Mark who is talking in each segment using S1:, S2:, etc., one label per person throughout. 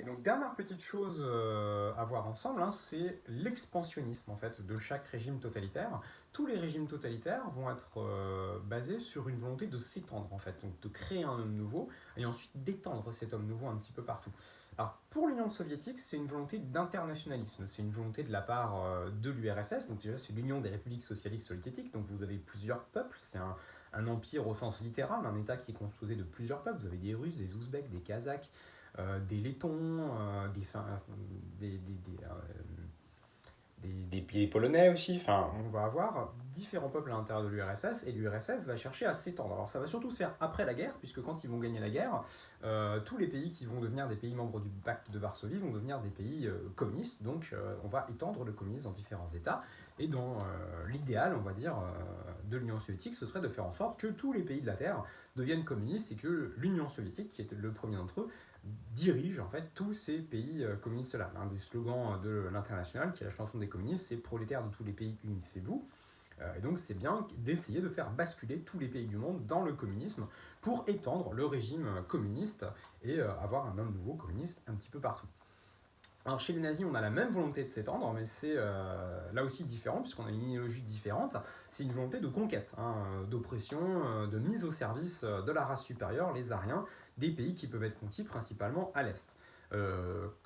S1: Et donc, dernière petite chose à voir ensemble, hein, c'est l'expansionnisme en fait de chaque régime totalitaire. Tous les régimes totalitaires vont être basés sur une volonté de s'étendre en fait, donc de créer un homme nouveau et ensuite d'étendre cet homme nouveau un petit peu partout. Alors pour l'Union soviétique, c'est une volonté d'internationalisme, c'est une volonté de la part de l'URSS, donc déjà c'est l'Union des républiques socialistes soviétiques, donc vous avez plusieurs peuples, c'est un empire au sens littéral, un État qui est composé de plusieurs peuples, vous avez des Russes, des Ouzbeks, des Kazakhs, des Lettons, des Polonais aussi. Enfin, on va avoir différents peuples à l'intérieur de l'URSS et l'URSS va chercher à s'étendre. Alors ça va surtout se faire après la guerre, puisque quand ils vont gagner la guerre, tous les pays qui vont devenir des pays membres du pacte de Varsovie vont devenir des pays communistes. Donc on va étendre le communisme dans différents États. Et dans l'idéal, on va dire, de l'Union soviétique, ce serait de faire en sorte que tous les pays de la Terre deviennent communistes et que l'Union soviétique, qui était le premier d'entre eux, dirige en fait tous ces pays communistes-là. L'un des slogans de l'international, qui est la chanson des communistes, c'est prolétaires de tous les pays, unissez-vous. Et donc c'est bien d'essayer de faire basculer tous les pays du monde dans le communisme pour étendre le régime communiste et avoir un homme nouveau communiste un petit peu partout. Alors chez les nazis, on a la même volonté de s'étendre, mais c'est là aussi différent, puisqu'on a une idéologie différente. C'est une volonté de conquête, hein, d'oppression, de mise au service de la race supérieure, les Aryens, des pays qui peuvent être conquis principalement à l'Est.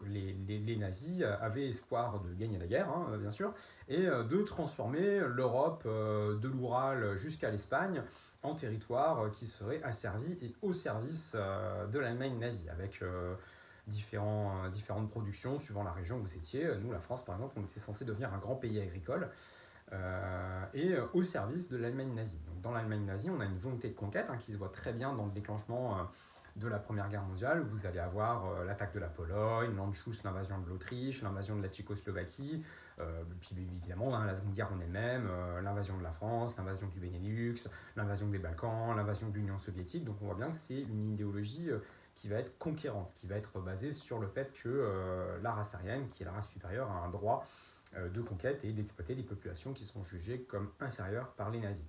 S1: Les nazis avaient espoir de gagner la guerre, hein, bien sûr, et de transformer l'Europe de l'Oural jusqu'à l'Espagne en territoire qui serait asservi et au service de l'Allemagne nazie, avec différentes productions suivant la région où vous étiez. Nous, la France, par exemple, on était censé devenir un grand pays agricole et au service de l'Allemagne nazie. Donc, dans l'Allemagne nazie, on a une volonté de conquête qui se voit très bien dans le déclenchement de la Première Guerre mondiale, où vous allez avoir l'attaque de la Pologne, l'Anschluss, l'invasion de l'Autriche, l'invasion de la Tchécoslovaquie, puis évidemment la Seconde Guerre en elle-même, l'invasion de la France, l'invasion du Benelux, l'invasion des Balkans, l'invasion de l'Union soviétique. Donc on voit bien que c'est une idéologie qui va être conquérante, qui va être basée sur le fait que la race aryenne, qui est la race supérieure, a un droit de conquête et d'exploiter les populations qui sont jugées comme inférieures par les nazis.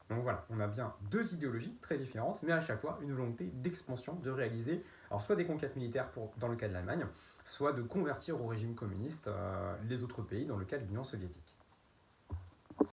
S1: Donc voilà, on a bien deux idéologies très différentes, mais à chaque fois une volonté d'expansion, de réaliser alors soit des conquêtes militaires dans le cas de l'Allemagne, soit de convertir au régime communiste les autres pays dans le cas de l'Union soviétique.